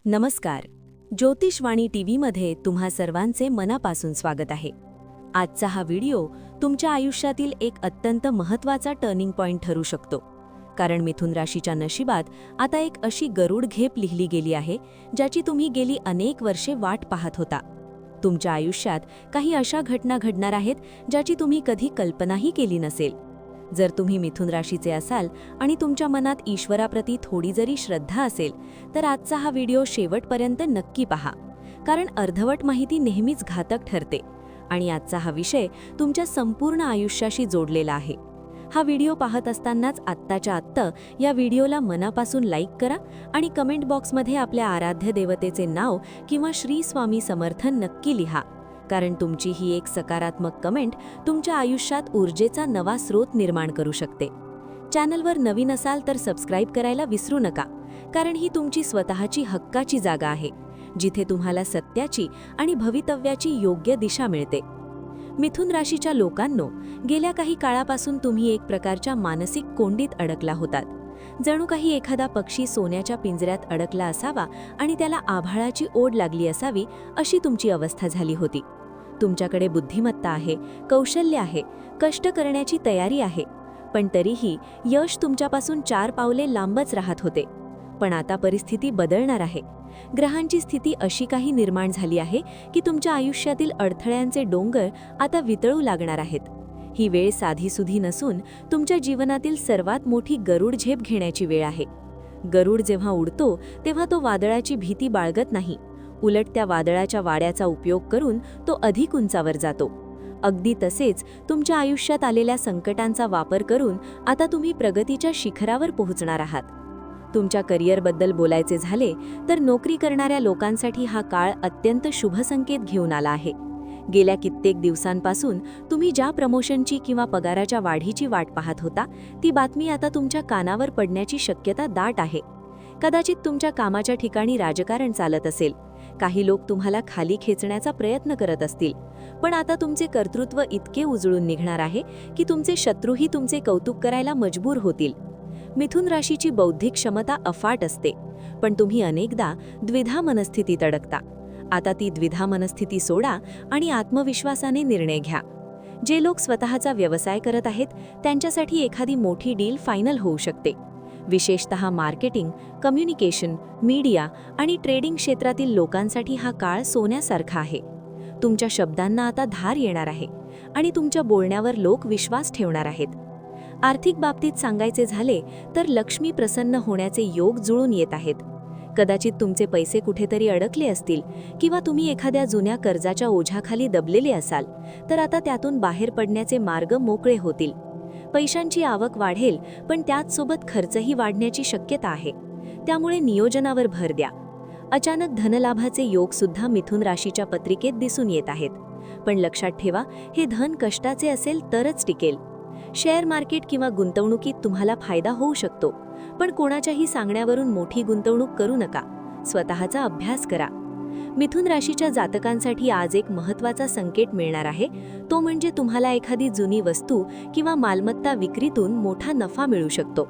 नमस्कार. ज्योतिषवाणी टीव्हीमध्ये तुम्हा सर्वांचे मनापासून स्वागत आहे. आजचा हा व्हिडिओ तुमच्या आयुष्यातील एक अत्यंत महत्त्वाचा टर्निंग पॉइंट ठरू शकतो. कारण मिथुन राशीच्या नशिबात आता एक अशी गरुड घेप लिहिली गेली आहे ज्याची तुम्ही गेली अनेक वर्षे वाट पाहत होता. तुमच्या आयुष्यात काही अशा घटना घडणार आहेत ज्याची तुम्ही कधी कल्पनाही केली नसेल. जर तुम्ही मिथुन राशीचे असाल आणि तुमच्या मनात ईश्वराप्रती थोडी जरी श्रद्धा असेल तर आजचा हा व्हिडिओ शेवटपर्यंत नक्की पहा. कारण अर्धवट माहिती नेहमीच घातक ठरते आणि आजचा हा विषय तुमच्या संपूर्ण आयुष्याशी जोडलेला आहे. हा व्हिडिओ पाहत असतानाच आत्ताच्या आत्ता या व्हिडिओला मनापासून लाईक करा आणि कमेंट बॉक्समध्ये आपल्या आराध्य देवतेचे नाव किंवा श्री स्वामी समर्थन नक्की लिहा. कारण तुमची ही एक सकारात्मक कमेंट तुमच्या आयुष्यात ऊर्जेचा नवा स्रोत निर्माण करू शकते. चॅनलवर नवीन असाल तर सबस्क्राईब करायला विसरू नका. कारण ही तुमची स्वतःची हक्काची जागा आहे जिथे तुम्हाला सत्याची आणि भवितव्याची योग्य दिशा मिळते. मिथुन राशीच्या लोकांनो, गेल्या काही काळापासून तुम्ही एक प्रकारच्या मानसिक कोंडीत अडकला होतात. जणू काही एखादा पक्षी सोन्याच्या पिंजऱ्यात अडकला असावा आणि त्याला आभाळाची ओढ लागली असावी अशी तुमची अवस्था झाली होती. तुमच्याकडे बुद्धिमत्ता आहे, कौशल्य आहे, कष्ट करण्याची तयारी आहे, पण तरीही यश तुमच्यापासून 4 पावले लांबच राहत होते. पण आता परिस्थिती बदलणार आहे. ग्रहांची स्थिती अशी काही निर्माण झाली आहे की तुमच्या आयुष्यातील अडथळ्यांचे डोंगर आता वितळू लागणार आहेत. ही वेळ साधीसुधी नसून तुमच्या जीवनातील सर्वात मोठी गरुड झेप घेण्याची वेळ आहे. गरुड जेव्हा उडतो तेव्हा तो वादळाची भीती बाळगत नाही. उलट त्या वादळाच्या वाड्याचा उपयोग करून तो अधिक उंचावर जातो. अगदी तसेच तुमच्या आयुष्यात आलेल्या संकटांचा वापर करून आता तुम्ही प्रगतीच्या शिखरावर पोहोचणार आहात. तुमच्या करिअरबद्दल बोलायचे झाले तर नोकरी करणाऱ्या लोकांसाठी हा काळ अत्यंत शुभ संकेत घेऊन आला आहे. गेल्या कित्येक दिवसांपासून तुम्ही ज्या प्रमोशनची किंवा पगाराच्या वाढीची वाट पाहत होता ती बातमी आता तुमच्या कानावर पडण्याची शक्यता दाट आहे. कदाचित तुमच्या कामाच्या ठिकाणी राजकारण चालत असेल. काही लोक तुम्हाला खाली खेचण्याचा प्रयत्न करत असतील. पण आता तुमचे कर्तृत्व इतके उजळून निघणार आहे की तुमचे शत्रूही तुमचे कौतुक करायला मजबूर होतील. मिथुन राशीची बौद्धिक क्षमता अफाट असते, पण तुम्ही अनेकदा द्विधा मनस्थितीत अडकता. आता ती द्विधा मनस्थिती सोडा आणि आत्मविश्वासाने निर्णय घ्या. जे लोक स्वतःचा व्यवसाय करत आहेत त्यांच्यासाठी एखादी मोठी डील फायनल होऊ शकते. विशेषतः मार्केटिंग, कम्युनिकेशन, मीडिया आणि ट्रेडिंग क्षेत्रातील लोकांसाठी हा काळ सोन्यासारखा आहे. तुमच्या शब्दांना आता धार येणार आहे आणि तुमच्या बोलण्यावर लोक विश्वास ठेवणार आहेत. आर्थिक बाबतीत सांगायचे झाले तर लक्ष्मी प्रसन्न होण्याचे योग जुळून येत आहेत. कदाचित तुमचे पैसे कुठेतरी अडकले असतील किंवा तुम्ही एखाद्या जुन्या कर्जाच्या ओझ्याखाली दबलेले असाल तर आता त्यातून बाहेर पडण्याचे मार्ग मोकळे होतील. पैशांची आवक वाढेल, पण त्याचसोबत खर्चही वाढण्याची शक्यता आहे. त्यामुळे नियोजनावर भर द्या. अचानक धनलाभाचे योग सुद्धा मिथुन राशीच्या पत्रिकेत दिसून येत आहेत. पण लक्षात ठेवा, हे धन कष्टाचे असेल तरच टिकेल. शेअर मार्केट किंवा गुंतवणुकीत तुम्हाला फायदा होऊ शकतो, पण कोणाच्याही सांगण्यावरून मोठी गुंतवणूक करू नका. स्वतःचा अभ्यास करा. मिथुन राशीच्या जातकांसाठी आज एक महत्त्वाचा संकेत मिळणार आहे. तो म्हणजे तुम्हाला एखादी जुनी वस्तू किंवा मालमत्ता विक्रीतून मोठा नफा मिळू शकतो.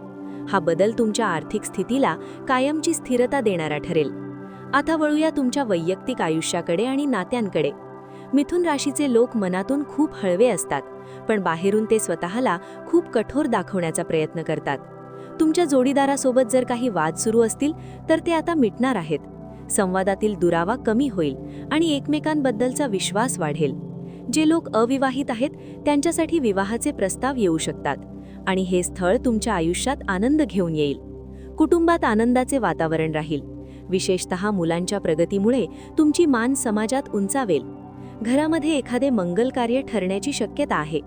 हा बदल तुमच्या आर्थिक स्थितीला कायमची स्थिरता देणारा ठरेल. आता वळूया तुमच्या वैयक्तिक आयुष्याकडे आणि नात्यांकडे. मिथुन राशीचे लोक मनातून खूप हळवे असतात, पण बाहेरून ते स्वतःला खूप कठोर दाखवण्याचा प्रयत्न करतात. तुमच्या जोडीदारासोबत जर काही वाद सुरू असतील तर ते आता मिटणार आहेत. संवादातील दुरावा कमी होईल आणि एकमेकांबद्दलचा विश्वास वाढेल. जे लोक अविवाहित आहेत त्यांच्यासाठी विवाहाचे प्रस्ताव येऊ शकतात आणि हे स्थळ तुमच्या आयुष्यात आनंद घेऊन येईल. कुटुंबात आनंदाचे वातावरण राहील. विशेषतः मुलांच्या प्रगतीमुळे तुमची मान समाजात उंचावेल. घरामध्ये एखादे मंगल कार्य ठरण्याची शक्यता आहे.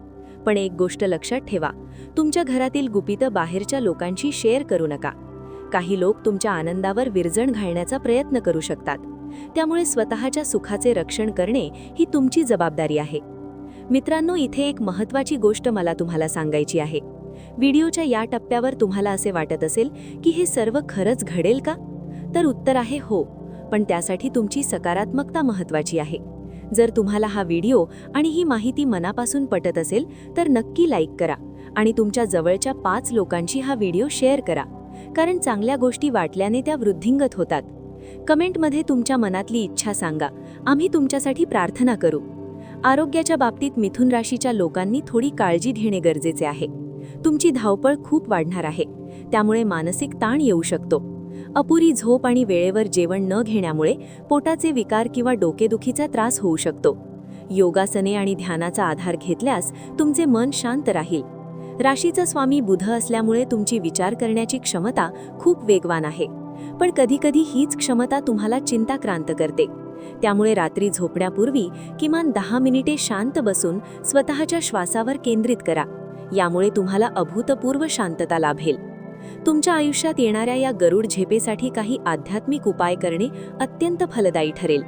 पण एक गोष्ट लक्षात ठेवा, तुमच्या घरातील गुपितं बाहेरच्या लोकांशी शेअर करू नका. काही लोक तुमच्या आनंदावर विरजण घालण्याचा प्रयत्न करू शकतात. त्यामुळे स्वतःच्या सुखाचे रक्षण करणे ही तुमची जबाबदारी आहे. मित्रांनो, इथे एक महत्त्वाची गोष्ट मला तुम्हाला सांगायची आहे. व्हिडिओच्या या टप्प्यावर तुम्हाला असे वाटत असेल की हे सर्व खरंच घडेल का? तर उत्तर आहे हो, पण त्यासाठी तुमची सकारात्मकता महत्त्वाची आहे. जर तुम्हाला हा व्हिडिओ आणि ही माहिती मनापासून पटत असेल तर नक्की लाईक करा आणि तुमच्या जवळच्या 5 लोकांशी हा व्हिडिओ शेअर करा. कारण चांगल्या गोष्टी वाटल्याने त्या वृद्धिंगत होतात. कमेंटमध्ये तुमच्या मनातली इच्छा सांगा, आम्ही तुमच्यासाठी प्रार्थना करू. आरोग्याच्या बाबतीत मिथुन राशीच्या लोकांनी थोडी काळजी घेणे गरजेचे आहे. तुमची धावपळ खूप वाढणार आहे, त्यामुळे मानसिक ताण येऊ शकतो. अपुरी झोप आणि वेळेवर जेवण न घेण्यामुळे पोटाचे विकार किंवा डोकेदुखीचा त्रास होऊ शकतो. योगासने आणि ध्यानाचा आधार घेतल्यास तुमचे मन शांत राहील. राशीचा स्वामी बुध असल्यामुळे तुमची विचार करण्याची क्षमता खूप वेगवान आहे, पण कधीकधी हीच क्षमता तुम्हाला चिंताक्रांत करते. त्यामुळे रात्री झोपण्यापूर्वी किमान 10 मिनिटे शांत बसून स्वतःच्या श्वासावर केंद्रित करा. यामुळे तुम्हाला अभूतपूर्व शांतता लाभेल. तुमच्या आयुष्यात येणाऱ्या या गरुड झेपेसाठी काही आध्यात्मिक उपाय करणे अत्यंत फलदायी ठरेल.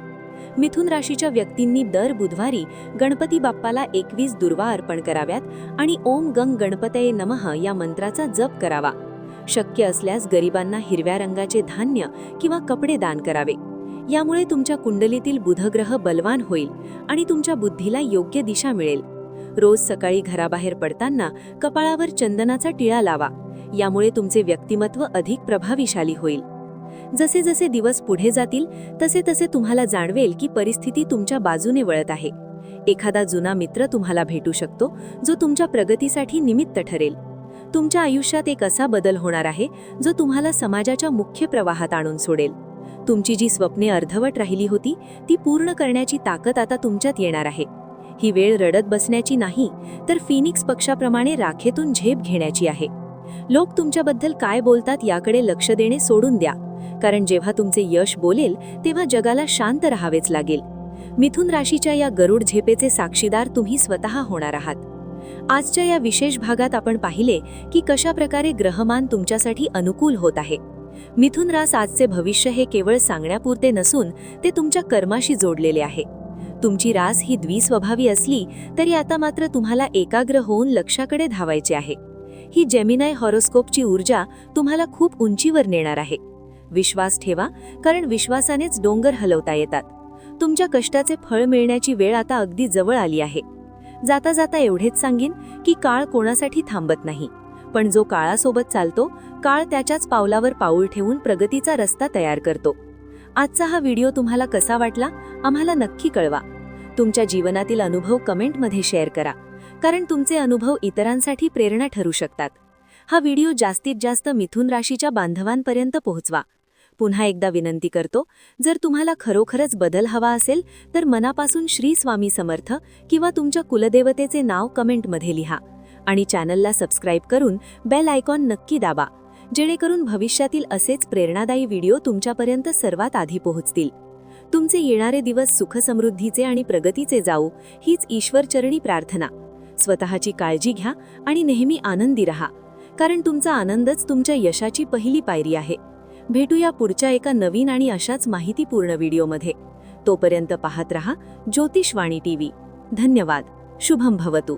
मिथुन राशीच्या व्यक्तींनी दर बुधवारी गणपती बाप्पाला 21 दुर्वा अर्पण कराव्यात आणि ओम गंग गणपतये नमः या मंत्राचा जप करावा. शक्य असल्यास गरिबांना हिरव्या रंगाचे धान्य किंवा कपडे दान करावे. यामुळे तुमच्या कुंडलीतील बुधग्रह बलवान होईल आणि तुमच्या बुद्धीला योग्य दिशा मिळेल. रोज सकाळी घराबाहेर पडताना कपाळावर चंदनाचा टिळा लावा. यामुळे तुमचे व्यक्तिमत्व अधिक प्रभावीशाली होईल. जसे जसे दिवस पुढे जातील तसे तसे तुम्हाला जाणवेल की परिस्थिती तुमच्या बाजूने वळत आहे. एखादा जुना मित्र तुम्हाला भेटू शकतो जो तुमच्या प्रगतीसाठी निमित्त ठरेल. तुमच्या आयुष्यात एक असा बदल होणार आहे जो तुम्हाला समाजाच्या मुख्य प्रवाहात आणून सोडेल. तुमची जी स्वप्ने अर्धवट राहिली होती ती पूर्ण करण्याची ताकद आता तुमच्यात येणार आहे. ही वेळ रडत बसण्याची नाही, तर फिनिक्स पक्षाप्रमाणे राखेतून झेप घेण्याची आहे. लोक तुमच्याबद्दल काय बोलतात याकडे लक्ष देणे सोडून द्या, कारण जेव्हा तुमचे यश बोलेल तेव्हा जगाला शांत राहावेच लागेल. मिथुन राशीच्या या गरुड झेपेचे साक्षीदार तुम्ही स्वतः होणार आहात. आजच्या या विशेष भागात आपण पाहिले की कशा प्रकारे ग्रहमान तुमच्यासाठी अनुकूल होत आहे. मिथुन रास आजचे भविष्य हे केवळ सांगण्यापुरते नसून ते तुमच्या कर्माशी जोडलेले आहे. तुमची रास ही द्विस्वभावी असली तरी आता मात्र तुम्हाला एकाग्र होऊन लक्ष्याकडे धावायचे आहे. ही जेमिनाय हॉरोस्कोपची ऊर्जा तुम्हाला खूप उंचीवर नेणार आहे. विश्वास ठेवा, कारण विश्वासानेच डोंगर हलवता येतात. तुमच्या कष्टाचे फळ मिळण्याची वेळ आता अगदी जवळ आली आहे. जाता जाता एवढेच सांगीन की काळ कोणासाठी थांबत नाही, पण जो काळासोबत चालतो, काळ त्याच्याच पावलावर पाऊल ठेवून प्रगतीचा रस्ता तयार करतो. आजचा हा व्हिडिओ तुम्हाला कसा वाटला आम्हाला नक्की कळवा. तुमच्या जीवनातील अनुभव कमेंटमध्ये शेअर करा, कारण तुमचे अनुभव इतरांसाठी प्रेरणा ठरू शकतात. हा व्हिडिओ जास्तीत जास्त मिथुन राशीच्या बांधवांपर्यंत पोहोचवा. पुन्हा एकदा विनंती करतो, जर तुम्हाला खरोखरच बदल हवा असेल तर मनापासून श्री स्वामी समर्थ किंवा तुमच्या कुलदेवतेचे नाव कमेंटमध्ये लिहा आणि चॅनलला सबस्क्राईब करून बेल आयकॉन नक्की दाबा, जेणेकरून भविष्यातील असेच प्रेरणादायी व्हिडिओ तुमच्यापर्यंत सर्वात आधी पोहोचतील. तुमचे येणारे दिवस सुखसमृद्धीचे आणि प्रगतीचे जाऊ हीच ईश्वरचरणी प्रार्थना. स्वतःची काळजी घ्या आणि नेहमी आनंदी रहा, कारण तुमचा आनंदच तुमच्या यशाची पहिली पायरी आहे. भेटूया पुढच्या एका नवीन आणि अशाच माहितीपूर्ण व्हिडिओमध्ये. तोपर्यंत पाहत रहा ज्योतिषवाणी टीव्ही. धन्यवाद. शुभम भवतु.